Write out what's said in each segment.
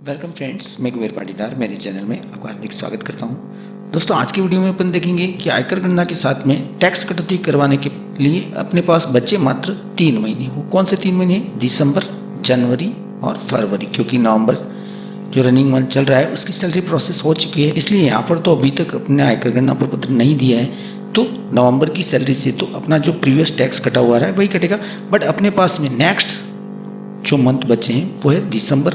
Welcome friends, मैं कुबेर पाटीदार मेरे channel में आपका हार्दिक स्वागत करता हूं। दोस्तों, आज की वीडियो में अपन देखेंगे कि आयकर गणना के साथ में टैक्स कटौती करवाने के लिए अपने पास बचे मात्र 3 महीने। वो कौन से 3 महीने? दिसंबर, जनवरी और फरवरी, क्योंकि नवंबर जो रनिंग मंथ चल रहा है उसकी सैलरी प्रोसेस हो चुकी है। इसलिए यहाँ पर तो अभी तक अपने आयकर गणना प्रपत्र नहीं दिया है, तो नवंबर की सैलरी से तो अपना जो प्रीवियस टैक्स कटा हुआ है वही कटेगा। बट अपने पास में नेक्स्ट जो मंथ बचे हैं वो है दिसंबर,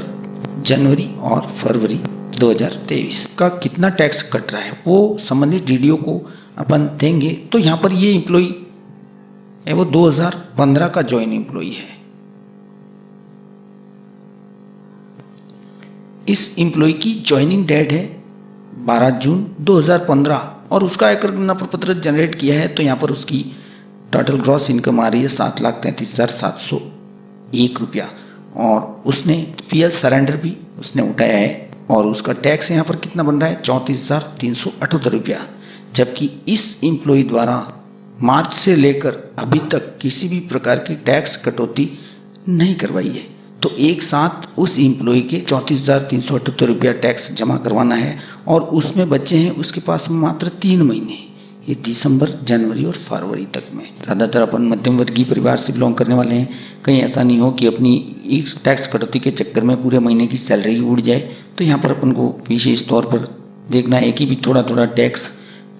जनवरी और फरवरी 2023 का कितना टैक्स कट रहा है वो संबंधित वीडियो को अपन देंगे। तो यहाँ पर ये एम्प्लॉई है वो 2015 का ज्वाइन एम्प्लॉई है। इस एम्प्लॉई की ज्वाइनिंग डेट है 12 जून 2015 और उसका आयकर गणना प्रपत्र जनरेट किया है। तो यहाँ पर उसकी टोटल ग्रॉस इनकम आ रही है 7,33,701 रुपया और उसने पीएल सरेंडर भी उसने उठाया है और उसका टैक्स यहाँ पर कितना बन रहा है? 34,378 रुपया। जबकि इस एम्प्लॉई द्वारा मार्च से लेकर अभी तक किसी भी प्रकार की टैक्स कटौती नहीं करवाई है। तो एक साथ उस एम्प्लॉई के 34,378 रुपया टैक्स जमा करवाना है और उसमें बचे हैं उसके पास मात्र 3 महीने, ये दिसंबर, जनवरी और फरवरी तक में। ज़्यादातर अपन मध्यम वर्गीय परिवार से बिलोंग करने वाले हैं, कहीं ऐसा नहीं हो कि अपनी इस टैक्स कटौती के चक्कर में पूरे महीने की सैलरी उड़ जाए। तो यहाँ पर अपन को विशेष तौर पर देखना है कि भी थोड़ा थोड़ा टैक्स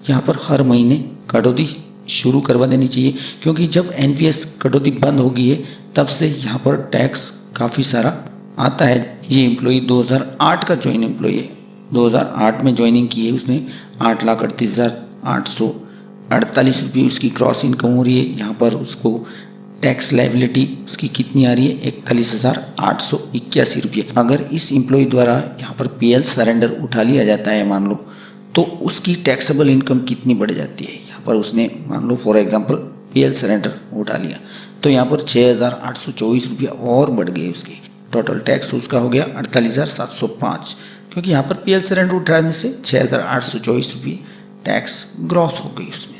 यहाँ पर हर महीने कटौती शुरू करवा देनी चाहिए, क्योंकि जब एनपीएस कटौती बंद हो गई है तब से यहाँ पर टैक्स काफ़ी सारा आता है। ये एम्प्लॉई 2008 का ज्वाइन एम्प्लॉई है, 2008 में ज्वाइनिंग की है उसने। 8,38,848 रुपये उसकी क्रॉस इनकम हो रही है। यहाँ पर उसको टैक्स लाइबिलिटी उसकी कितनी आ रही है? 41,881 रुपये। अगर इस एम्प्लॉय द्वारा यहाँ पर पीएल सरेंडर उठा लिया जाता है मान लो, तो उसकी टैक्सेबल इनकम कितनी बढ़ जाती है? यहाँ पर उसने मान लो फॉर एग्जांपल पीएल सरेंडर उठा लिया तो यहाँ पर 6,824 रुपया और बढ़ गए उसके। टोटल टैक्स उसका हो गया 48,705, क्योंकि यहाँ पर पीएल सरेंडर उठाने से 6,824 रुपये टैक्स ग्रॉस हो गई उसमें।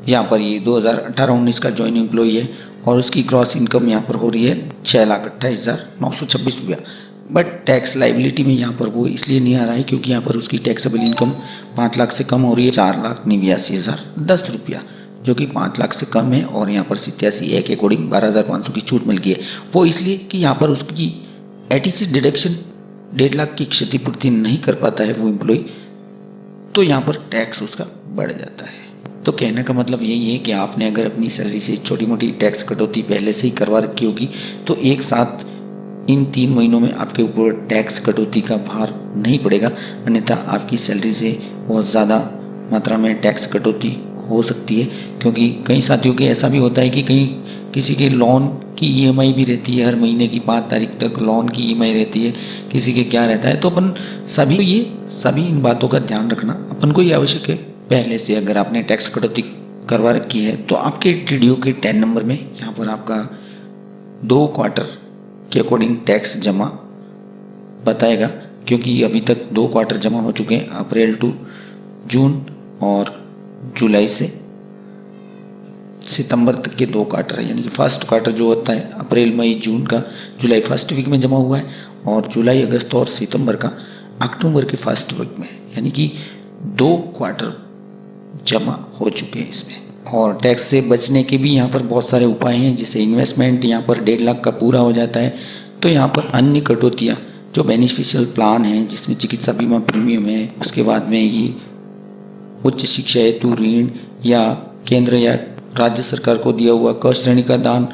यहाँ पर ये 2018-19 का ज्वाइन एम्प्लॉई है और उसकी ग्रॉस इनकम यहाँ पर हो रही है 6,28,926 रुपया। बट टैक्स लाइबिलिटी में यहाँ पर वो इसलिए नहीं आ रहा है क्योंकि यहाँ पर उसकी टैक्सेबल इनकम 5 लाख से कम हो रही है, 4,89,010 रुपया, जो कि 5 लाख से कम है। और यहाँ पर 87A के अकॉर्डिंग 12,500 की छूट मिल गई है। वो इसलिए कि यहाँ पर उसकी एटीसी डिडक्शन 1.5 लाख की क्षतिपूर्ति नहीं कर पाता है वो एम्प्लॉय, तो यहाँ पर टैक्स उसका बढ़ जाता है। तो कहने का मतलब यही है कि आपने अगर अपनी सैलरी से छोटी मोटी टैक्स कटौती पहले से ही करवा रखी होगी तो एक साथ इन 3 महीनों में आपके ऊपर टैक्स कटौती का भार नहीं पड़ेगा, अन्यथा आपकी सैलरी से बहुत ज़्यादा मात्रा में टैक्स कटौती हो सकती है। क्योंकि कई साथियों के ऐसा भी होता है कि कहीं किसी के लोन की ईएमआई भी रहती है, हर महीने की 5 तारीख तक लोन की ईएमआई रहती है, किसी के क्या रहता है। तो अपन सभी इन बातों का ध्यान रखना अपन को ये आवश्यक है। पहले से अगर आपने टैक्स कटौती करवा रखी है तो आपके वीडियो के 10 नंबर में यहाँ पर आपका 2 क्वार्टर के अकॉर्डिंग टैक्स जमा बताएगा, क्योंकि अभी तक 2 क्वार्टर जमा हो चुके हैं, अप्रैल टू जून और जुलाई से सितंबर तक के 2 क्वार्टर है। यानी कि फर्स्ट क्वार्टर जो होता है अप्रैल मई जून का, जुलाई फर्स्ट वीक में जमा हुआ है और जुलाई अगस्त और सितंबर का अक्टूबर के फर्स्ट वीक में, यानी कि 2 क्वार्टर जमा हो चुके हैं इसमें। और टैक्स से बचने के भी यहाँ पर बहुत सारे उपाय हैं, जैसे इन्वेस्टमेंट यहाँ पर 1.5 लाख का पूरा हो जाता है। तो यहाँ पर अन्य कटौतियाँ जो बेनिफिशियल प्लान हैं जिसमें चिकित्सा बीमा प्रीमियम है, उसके बाद में ये उच्च शिक्षा हेतु ऋण या केंद्र या राज्य सरकार को दिया हुआ क श्रेणी का दान,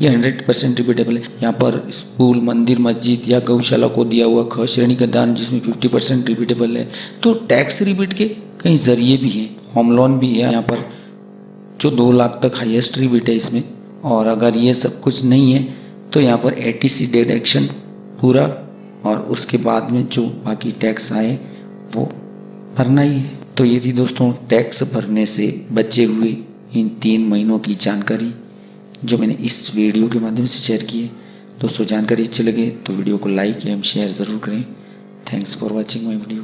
ये 100% रिपीटेबल है। यहाँ पर स्कूल, मंदिर, मस्जिद या गौशाला को दिया हुआ ख श्रेणी का दान जिसमें 50% रिपीटेबल है। तो टैक्स रिबीट के कई जरिए भी हैं, होम लोन भी है यहाँ पर जो 2 लाख तक हाईएस्ट रिबीट है इसमें। और अगर ये सब कुछ नहीं है तो यहाँ पर एटीसी डिडक्शन पूरा और उसके बाद में जो बाकी टैक्स आए वो भरना ही है। तो ये थी दोस्तों टैक्स भरने से बचे हुए इन 3 महीनों की जानकारी जो मैंने इस वीडियो के माध्यम से शेयर की है। दोस्तों, जानकारी अच्छी लगे तो वीडियो को लाइक एवं शेयर ज़रूर करें। Thanks for watching my video.